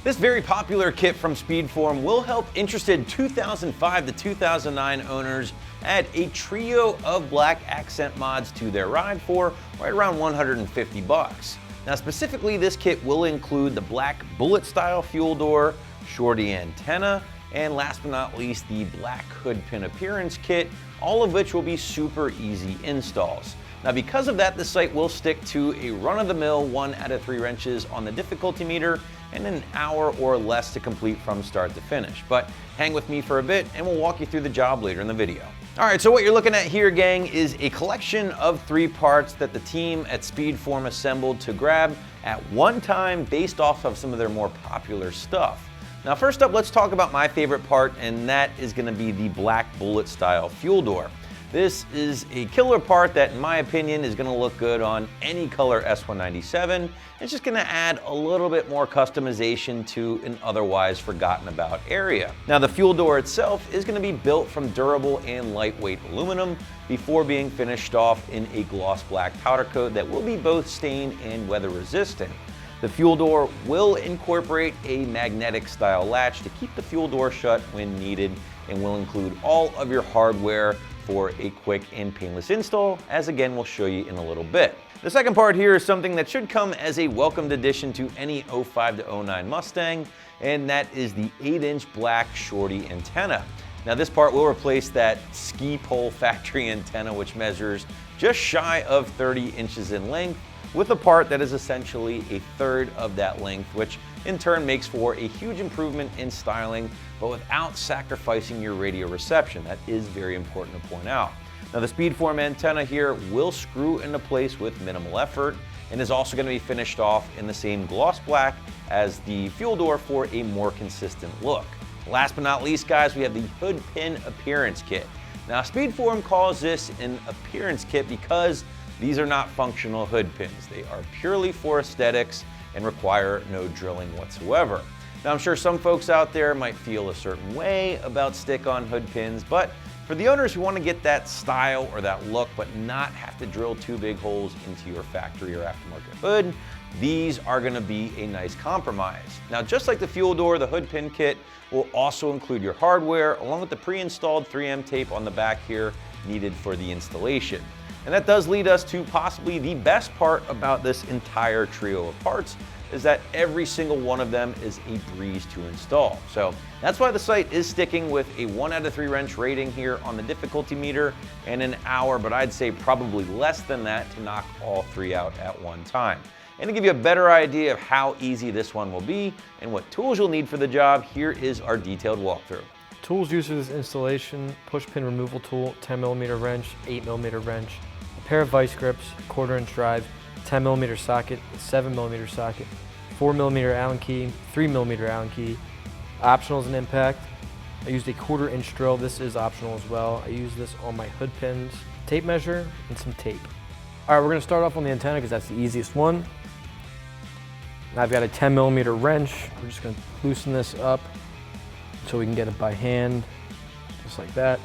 This very popular kit from SpeedForm will help interested 2005 to 2009 owners add a trio of black accent mods to their ride for right around 150 bucks. Now specifically, this kit will include the black Bullitt style fuel door, Shorty antenna, and last but not least, the black hood pin appearance kit, all of which will be super easy installs. Now because of that, the site will stick to a run-of-the-mill 1 out of 3 wrenches on the difficulty meter and an hour or less to complete from start to finish. But hang with me for a bit and we'll walk you through the job later in the video. All right, so what you're looking at here, gang, is a collection of 3 parts that the team at SpeedForm assembled to grab at one time based off of some of their more popular stuff. Now first up, let's talk about my favorite part, and that is gonna be the black Bullitt style fuel door. This is a killer part that, in my opinion, is gonna look good on any color S197. It's just gonna add a little bit more customization to an otherwise forgotten about area. Now the fuel door itself is gonna be built from durable and lightweight aluminum before being finished off in a gloss black powder coat that will be both stain and weather resistant. The fuel door will incorporate a magnetic style latch to keep the fuel door shut when needed, and will include all of your hardware for a quick and painless install, as again we'll show you in a little bit. The second part here is something that should come as a welcomed addition to any 05 to 09 Mustang, and that is the 8-inch black Shorty antenna. Now this part will replace that ski pole factory antenna, which measures just shy of 30 inches in length, with a part that is essentially a third of that length, which in turn makes for a huge improvement in styling, but without sacrificing your radio reception. That is very important to point out. Now the SpeedForm antenna here will screw into place with minimal effort, and is also going to be finished off in the same gloss black as the fuel door for a more consistent look. Last but not least, guys, we have the hood pin appearance kit. Now SpeedForm calls this an appearance kit because these are not functional hood pins. They are purely for aesthetics and require no drilling whatsoever. Now I'm sure some folks out there might feel a certain way about stick-on hood pins, but for the owners who want to get that style or that look but not have to drill 2 big holes into your factory or aftermarket hood, these are going to be a nice compromise. Now just like the fuel door, the hood pin kit will also include your hardware along with the pre-installed 3M tape on the back here needed for the installation. And that does lead us to possibly the best part about this entire trio of parts, is that every single one of them is a breeze to install. So that's why the site is sticking with a 1 out of 3 wrench rating here on the difficulty meter, and an hour, but I'd say probably less than that, to knock all 3 out at one time. And to give you a better idea of how easy this one will be and what tools you'll need for the job, here is our detailed walkthrough. Tools used for this installation: push pin removal tool, 10mm wrench, 8mm wrench, a pair of vice grips, 1/4 inch drive, 10mm socket, 7mm socket, 4mm Allen key, 3mm Allen key. Optional is an impact. I used a 1/4 inch drill. This is optional as well. I use this on my hood pins, tape measure, and some tape. All right, we're gonna start off on the antenna because that's the easiest one. Now I've got a 10mm wrench. We're just gonna loosen this up so we can get it by hand, just like that.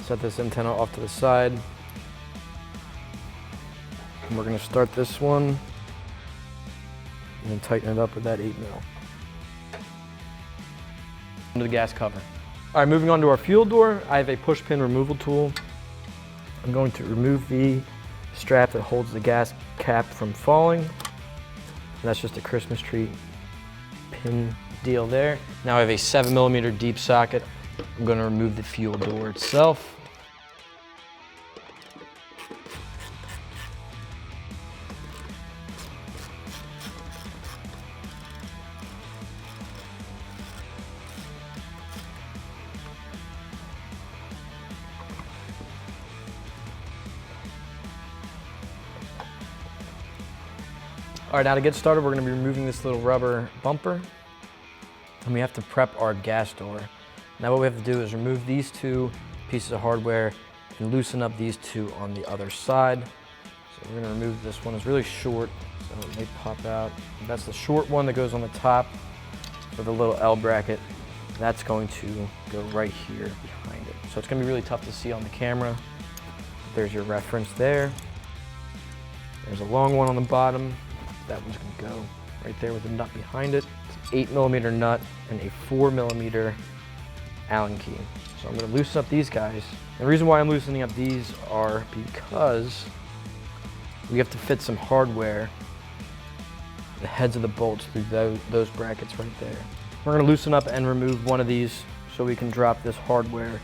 Set this antenna off to the side. And we're gonna start this one and then tighten it up with that 8mm. Under the gas cover. All right, moving on to our fuel door, I have a push pin removal tool. I'm going to remove the strap that holds the gas cap from falling. And that's just a Christmas tree pin deal there. Now I have a 7mm deep socket. I'm going to remove the fuel door itself. All right, now to get started, we're going to be removing this little rubber bumper, and we have to prep our gas door. Now what we have to do is remove these 2 pieces of hardware and loosen up these 2 on the other side. So we're going to remove this one. It's really short, so it may pop out. That's the short one that goes on the top with a little L bracket. That's going to go right here behind it. So it's going to be really tough to see on the camera. There's your reference there. There's a long one on the bottom. That one's going to go right there with the nut behind it. It's an 8mm nut and a 4mm Allen key. So I'm going to loosen up these guys. The reason why I'm loosening up these are because we have to fit some hardware, the heads of the bolts, through those brackets right there. We're going to loosen up and remove one of these so we can drop this hardware.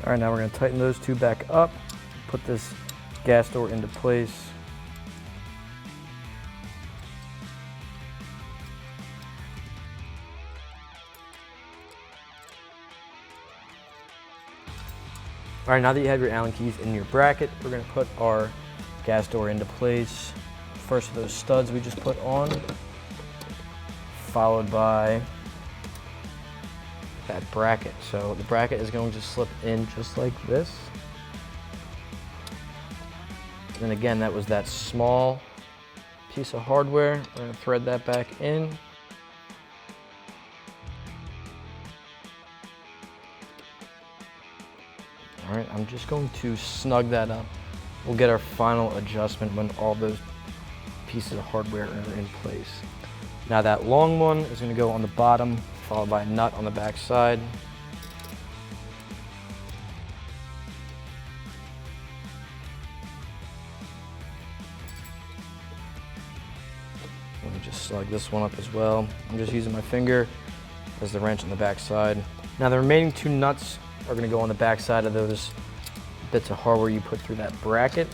All right, now we're going to tighten those two back up, put this gas door into place. All right, now that you have your Allen keys in your bracket, we're going to put our gas door into place. First of those studs we just put on, followed by that bracket. So the bracket is going to slip in just like this. And again, that was that small piece of hardware. We're going to thread that back in. All right, I'm just going to snug that up. We'll get our final adjustment when all those pieces of hardware are in place. Now that long one is going to go on the bottom, followed by a nut on the back side. Let me just slug this one up as well. I'm just using my finger as the wrench on the back side. Now the remaining two nuts are going to go on the back side of those bits of hardware you put through that bracket.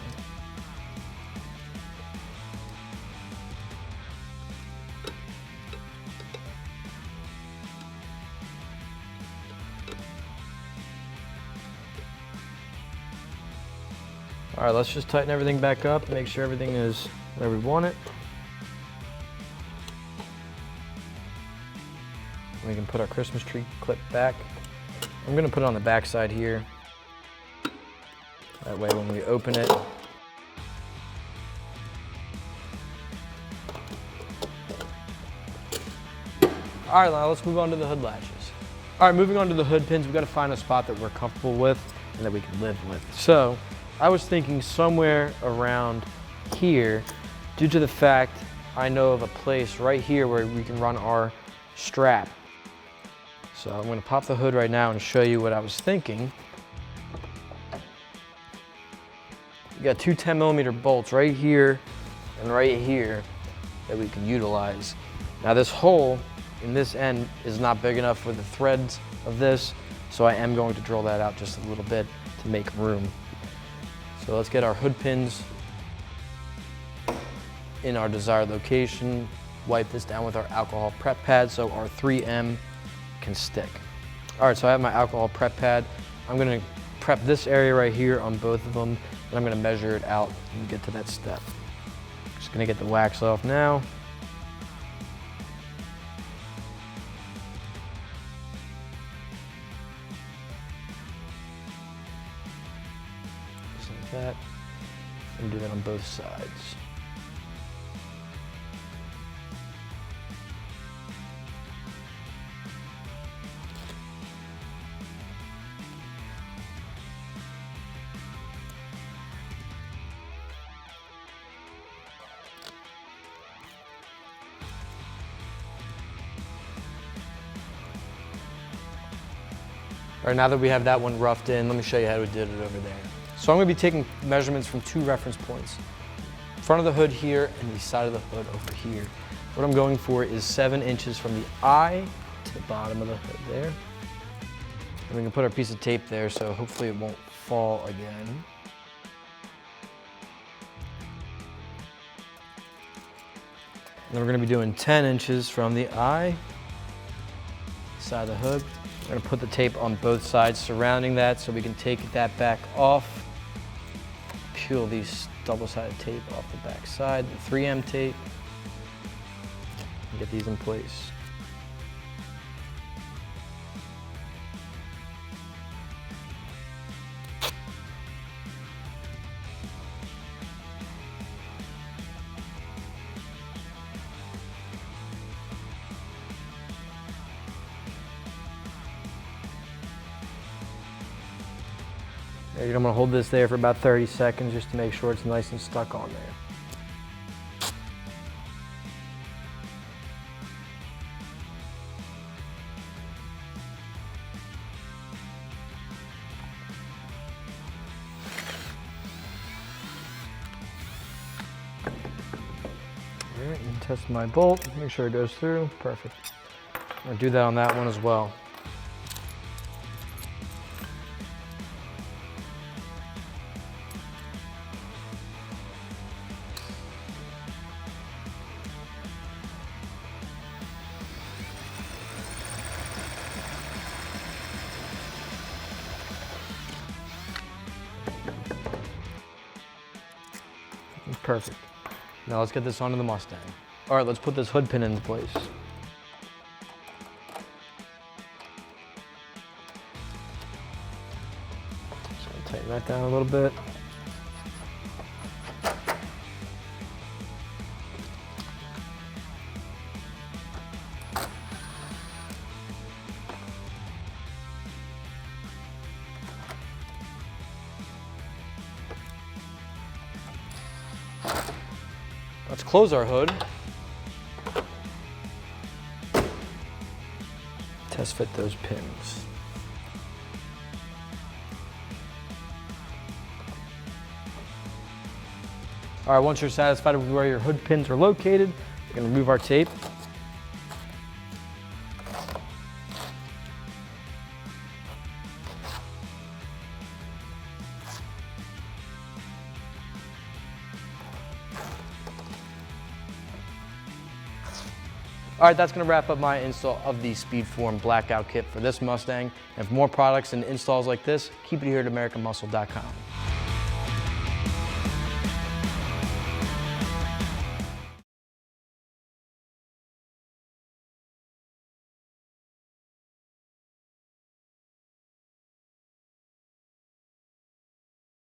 All right, let's just tighten everything back up, make sure everything is where we want it. We can put our Christmas tree clip back. I'm going to put it on the back side here. That way when we open it, all right, now let's move on to the hood latches. All right, moving on to the hood pins, we've got to find a spot that we're comfortable with and that we can live with. So I was thinking somewhere around here, due to the fact I know of a place right here where we can run our strap. So I'm going to pop the hood right now and show you what I was thinking. You got two 10mm bolts right here and right here that we can utilize. Now this hole in this end is not big enough for the threads of this, so I am going to drill that out just a little bit to make room. So let's get our hood pins in our desired location, wipe this down with our alcohol prep pad so our 3M can stick. All right, so I have my alcohol prep pad. I'm gonna prep this area right here on both of them, and I'm gonna measure it out and get to that step. Just gonna get the wax off now. Just like that, and do that on both sides. All right, now that we have that one roughed in, let me show you how we did it over there. So I'm gonna be taking measurements from two reference points. Front of the hood here and the side of the hood over here. What I'm going for is 7 inches from the eye to the bottom of the hood there. And we can put our piece of tape there so hopefully it won't fall again. And then we're gonna be doing 10 inches from the eye, side of the hood. We're gonna put the tape on both sides surrounding that so we can take that back off, peel these double-sided tape off the back side, the 3M tape, and get these in place. I'm gonna hold this there for about 30 seconds just to make sure it's nice and stuck on there. All right, and test my bolt, make sure it goes through, perfect. I'll do that on that one as well. Perfect. Now let's get this onto the Mustang. All right, let's put this hood pin into place. Just gonna tighten that down a little bit. Let's close our hood. Test fit those pins. All right, once you're satisfied with where your hood pins are located, we're gonna remove our tape. All right, that's gonna wrap up my install of the SpeedForm Blackout kit for this Mustang. And for more products and installs like this, keep it here at AmericanMuscle.com.